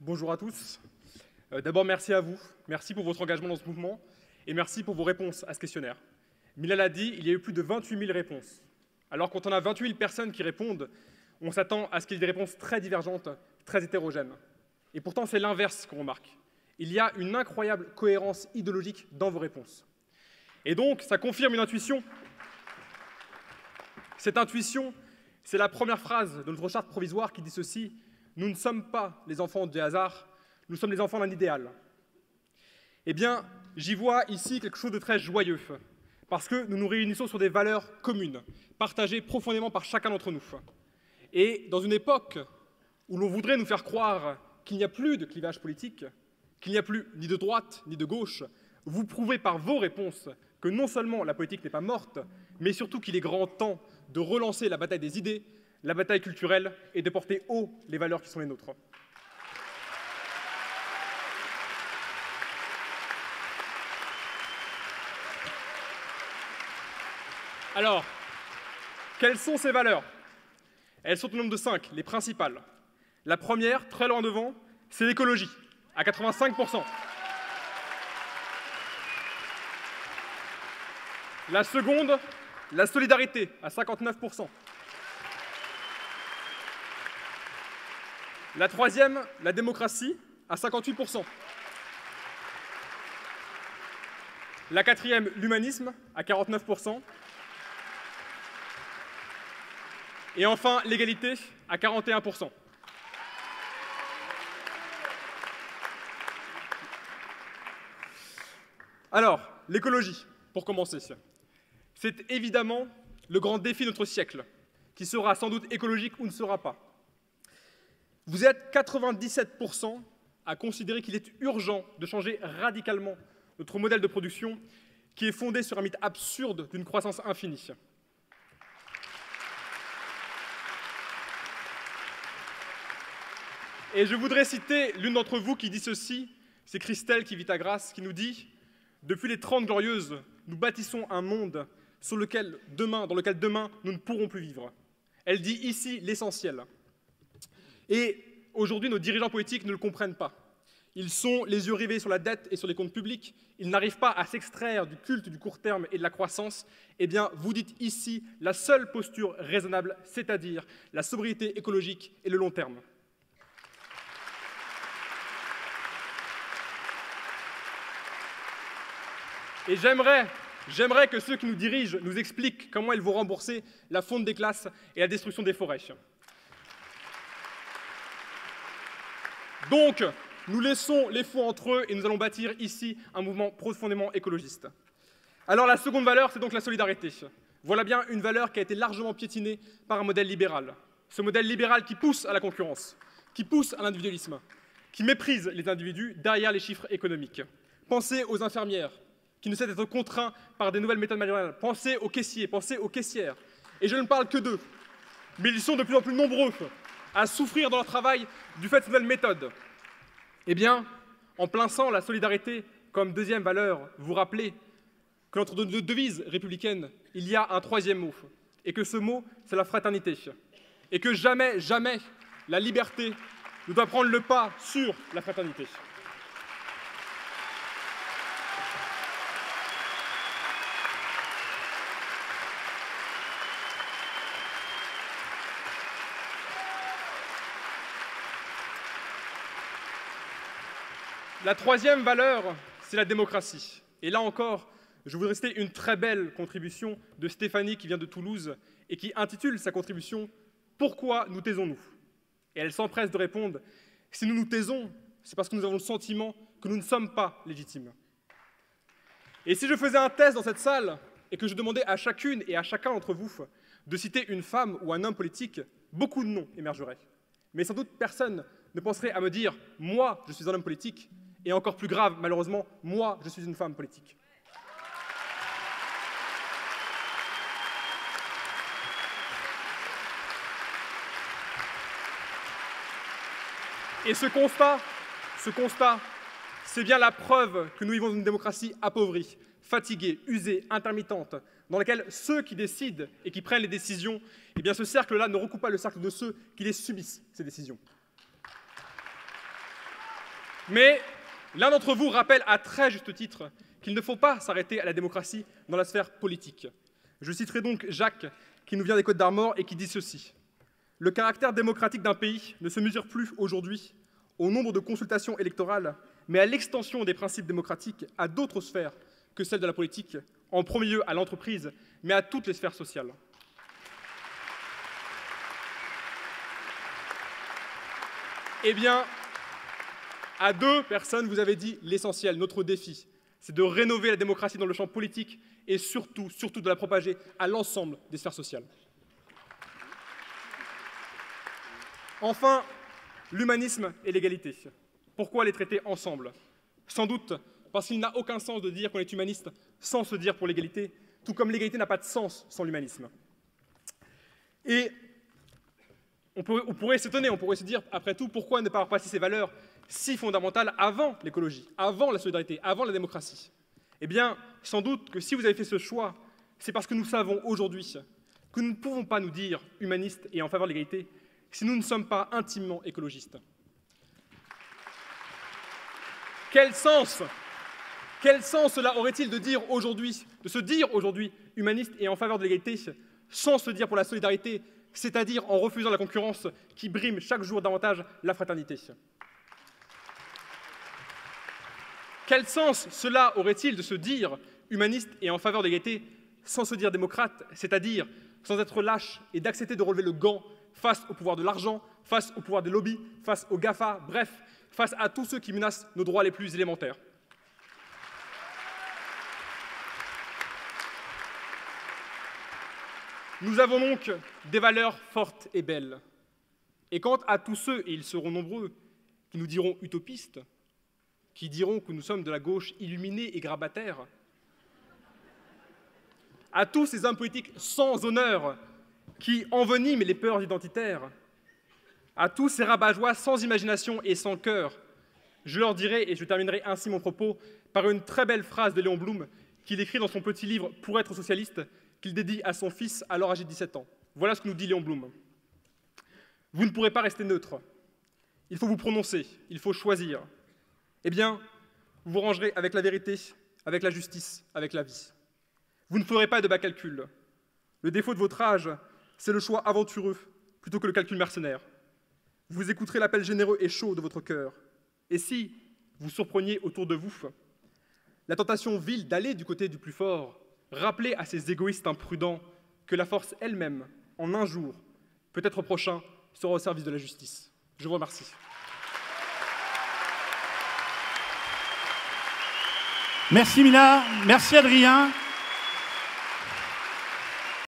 Bonjour à tous. D'abord, merci à vous. Merci pour votre engagement dans ce mouvement et merci pour vos réponses à ce questionnaire. Milal a dit, il y a eu plus de 28 000 réponses. Alors, quand on a 28 000 personnes qui répondent, on s'attend à ce qu'il y ait des réponses très divergentes, très hétérogènes. Et pourtant, c'est l'inverse qu'on remarque. Il y a une incroyable cohérence idéologique dans vos réponses. Et donc, ça confirme une intuition. Cette intuition, c'est la première phrase de notre charte provisoire qui dit ceci: nous ne sommes pas les enfants du hasard, nous sommes les enfants d'un idéal. Eh bien, j'y vois ici quelque chose de très joyeux, parce que nous nous réunissons sur des valeurs communes, partagées profondément par chacun d'entre nous. Et dans une époque où l'on voudrait nous faire croire qu'il n'y a plus de clivage politique, qu'il n'y a plus ni de droite ni de gauche, vous prouvez par vos réponses que non seulement la politique n'est pas morte, mais surtout qu'il est grand temps de relancer la bataille des idées, la bataille culturelle et de porter haut les valeurs qui sont les nôtres. Alors, quelles sont ces valeurs? Elles sont au nombre de 5, les principales. La première, très loin devant, c'est l'écologie, à 85%. La seconde, la solidarité, à 59%. La troisième, la démocratie, à 58%. La quatrième, l'humanisme, à 49%. Et enfin, l'égalité, à 41%. Alors, l'écologie, pour commencer. C'est évidemment le grand défi de notre siècle, qui sera sans doute écologique ou ne sera pas. Vous êtes 97% à considérer qu'il est urgent de changer radicalement notre modèle de production, qui est fondé sur un mythe absurde d'une croissance infinie. Et je voudrais citer l'une d'entre vous qui dit ceci, c'est Christelle qui vit à Grasse, qui nous dit « Depuis les 30 Glorieuses, nous bâtissons un monde dans lequel demain, nous ne pourrons plus vivre. » Elle dit ici l'essentiel. Et aujourd'hui, nos dirigeants politiques ne le comprennent pas. Ils sont les yeux rivés sur la dette et sur les comptes publics. Ils n'arrivent pas à s'extraire du culte du court terme et de la croissance. Eh bien, vous dites ici la seule posture raisonnable, c'est-à-dire la sobriété écologique et le long terme. Et j'aimerais que ceux qui nous dirigent nous expliquent comment ils vont rembourser la fonte des classes et la destruction des forêts. Donc, nous laissons les fous entre eux et nous allons bâtir ici un mouvement profondément écologiste. Alors la seconde valeur, c'est donc la solidarité. Voilà bien une valeur qui a été largement piétinée par un modèle libéral. Ce modèle libéral qui pousse à la concurrence, qui pousse à l'individualisme, qui méprise les individus derrière les chiffres économiques. Pensez aux infirmières, qui ne cessent d'être contraints par des nouvelles méthodes managériales. Pensez aux caissiers, pensez aux caissières. Et je ne parle que d'eux, mais ils sont de plus en plus nombreux à souffrir dans leur travail du fait de ces nouvelles méthodes. Eh bien, en plaçant la solidarité comme deuxième valeur, vous rappelez que dans notre devise républicaine, il y a un troisième mot, et que ce mot, c'est la fraternité. Et que jamais, jamais, la liberté ne doit prendre le pas sur la fraternité. La troisième valeur, c'est la démocratie. Et là encore, je voudrais citer une très belle contribution de Stéphanie qui vient de Toulouse et qui intitule sa contribution « Pourquoi nous taisons-nous » Et elle s'empresse de répondre « Si nous nous taisons, c'est parce que nous avons le sentiment que nous ne sommes pas légitimes. » Et si je faisais un test dans cette salle et que je demandais à chacune et à chacun d'entre vous de citer une femme ou un homme politique, beaucoup de noms émergeraient. Mais sans doute personne ne penserait à me dire « Moi, je suis un homme politique » et encore plus grave, malheureusement, moi, je suis une femme politique. Et ce constat, c'est bien la preuve que nous vivons dans une démocratie appauvrie, fatiguée, usée, intermittente, dans laquelle ceux qui décident et qui prennent les décisions, eh bien ce cercle-là ne recoupe pas le cercle de ceux qui les subissent, ces décisions. Mais l'un d'entre vous rappelle à très juste titre qu'il ne faut pas s'arrêter à la démocratie dans la sphère politique. Je citerai donc Jacques, qui nous vient des Côtes-d'Armor et qui dit ceci: « Le caractère démocratique d'un pays ne se mesure plus aujourd'hui au nombre de consultations électorales, mais à l'extension des principes démocratiques à d'autres sphères que celle de la politique, en premier lieu à l'entreprise, mais à toutes les sphères sociales. » Eh bien, à deux personnes, vous avez dit l'essentiel. Notre défi, c'est de rénover la démocratie dans le champ politique et surtout de la propager à l'ensemble des sphères sociales. Enfin, l'humanisme et l'égalité. Pourquoi les traiter ensemble? Sans doute parce qu'il n'a aucun sens de dire qu'on est humaniste sans se dire pour l'égalité, tout comme l'égalité n'a pas de sens sans l'humanisme. Et on pourrait s'étonner, on pourrait se dire, après tout, pourquoi ne pas avoir passé ces valeurs si fondamentales avant l'écologie, avant la solidarité, avant la démocratie? Eh bien, sans doute que si vous avez fait ce choix, c'est parce que nous savons aujourd'hui que nous ne pouvons pas nous dire humanistes et en faveur de l'égalité si nous ne sommes pas intimement écologistes. Quel sens cela aurait-il de se dire aujourd'hui humaniste et en faveur de l'égalité sans se dire pour la solidarité, c'est-à-dire en refusant la concurrence qui brime chaque jour davantage la fraternité? Quel sens cela aurait-il de se dire humaniste et en faveur de l'égalité sans se dire démocrate, c'est-à-dire sans être lâche et d'accepter de relever le gant face au pouvoir de l'argent, face au pouvoir des lobbies, face aux GAFA, bref, face à tous ceux qui menacent nos droits les plus élémentaires? Nous avons donc des valeurs fortes et belles. Et quant à tous ceux, et ils seront nombreux, qui nous diront utopistes, qui diront que nous sommes de la gauche illuminée et grabataire, à tous ces hommes politiques sans honneur qui enveniment les peurs identitaires, à tous ces rabat-joie sans imagination et sans cœur, je leur dirai, et je terminerai ainsi mon propos, par une très belle phrase de Léon Blum qu'il écrit dans son petit livre « Pour être socialiste », qu'il dédie à son fils alors âgé de 17 ans. Voilà ce que nous dit Léon Blum. « Vous ne pourrez pas rester neutre. Il faut vous prononcer, il faut choisir. Eh bien, vous vous rangerez avec la vérité, avec la justice, avec la vie. Vous ne ferez pas de bas calculs. Le défaut de votre âge, c'est le choix aventureux plutôt que le calcul mercenaire. Vous écouterez l'appel généreux et chaud de votre cœur. Et si vous surpreniez autour de vous la tentation vile d'aller du côté du plus fort, rappelez à ces égoïstes imprudents que la force elle-même, en un jour, peut-être prochain, sera au service de la justice. Je vous remercie. Merci Mila, merci Adrien.